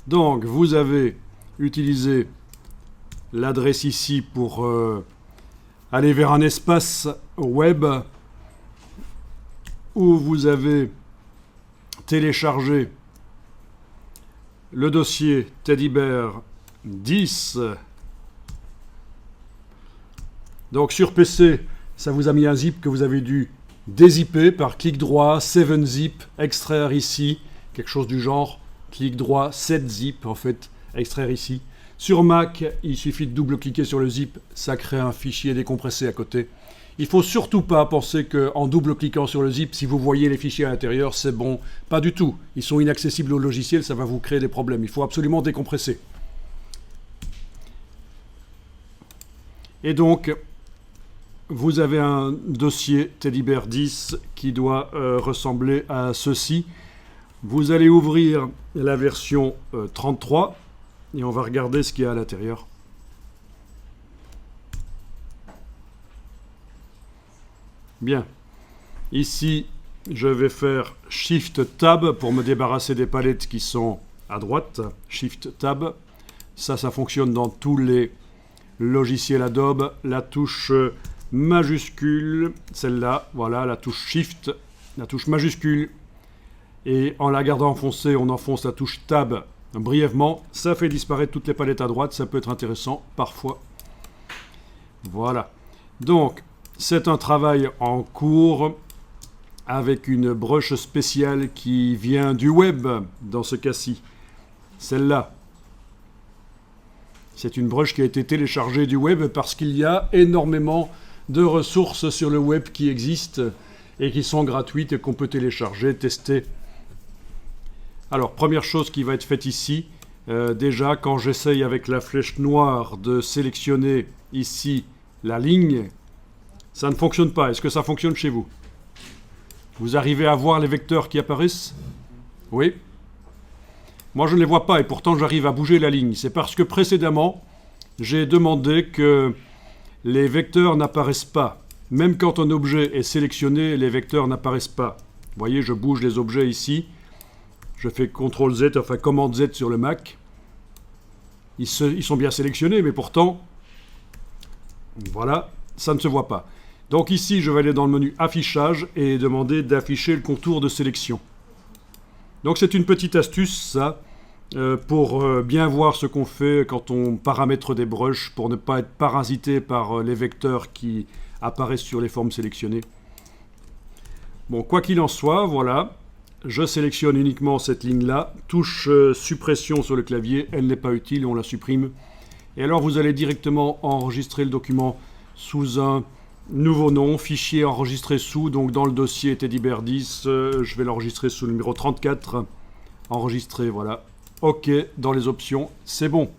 Donc, vous avez utilisé l'adresse ici pour aller vers un espace web où vous avez téléchargé le dossier Teddybear 10. Donc sur PC, ça vous a mis un zip que vous avez dû dézipper par clic droit, 7zip, extraire ici, quelque chose du genre, clic droit, 7zip en fait, extraire ici. Sur Mac, il suffit de double-cliquer sur le zip, ça crée un fichier décompressé à côté. Il ne faut surtout pas penser qu'en double-cliquant sur le zip, si vous voyez les fichiers à l'intérieur, c'est bon. Pas du tout. Ils sont inaccessibles au logiciel, ça va vous créer des problèmes. Il faut absolument décompresser. Et donc, vous avez un dossier Teddybear 10 qui doit ressembler à ceci. Vous allez ouvrir la version 33 et on va regarder ce qu'il y a à l'intérieur. Bien. Ici, je vais faire Shift Tab pour me débarrasser des palettes qui sont à droite. Shift Tab. Ça fonctionne dans tous les logiciels Adobe. La touche majuscule, celle-là, voilà, la touche Shift, la touche majuscule. Et en la gardant enfoncée, on enfonce la touche Tab brièvement. Ça fait disparaître toutes les palettes à droite. Ça peut être intéressant parfois. Voilà. Donc, c'est un travail en cours avec une broche spéciale qui vient du web, dans ce cas-ci. Celle-là. C'est une broche qui a été téléchargée du web parce qu'il y a énormément de ressources sur le web qui existent et qui sont gratuites et qu'on peut télécharger, tester. Alors, première chose qui va être faite ici, déjà quand j'essaye avec la flèche noire de sélectionner ici la ligne, ça ne fonctionne pas. Est-ce que ça fonctionne chez vous? Vous arrivez à voir les vecteurs qui apparaissent? Oui. Moi, je ne les vois pas et pourtant j'arrive à bouger la ligne. C'est parce que précédemment, j'ai demandé que les vecteurs n'apparaissent pas. Même quand un objet est sélectionné, les vecteurs n'apparaissent pas. Vous voyez, je bouge les objets ici. Je fais CTRL Z, enfin commande Z sur le Mac. Ils sont bien sélectionnés, mais pourtant, voilà, ça ne se voit pas. Donc ici, je vais aller dans le menu Affichage et demander d'afficher le contour de sélection. Donc c'est une petite astuce, ça, pour bien voir ce qu'on fait quand on paramètre des brushes, pour ne pas être parasité par les vecteurs qui apparaissent sur les formes sélectionnées. Bon, quoi qu'il en soit, voilà, je sélectionne uniquement cette ligne-là, touche suppression sur le clavier, elle n'est pas utile, on la supprime. Et alors vous allez directement enregistrer le document sous un nouveau nom, fichier enregistré sous, donc dans le dossier Teddybear 10, je vais l'enregistrer sous le numéro 34, enregistrer, voilà. OK, dans les options, c'est bon.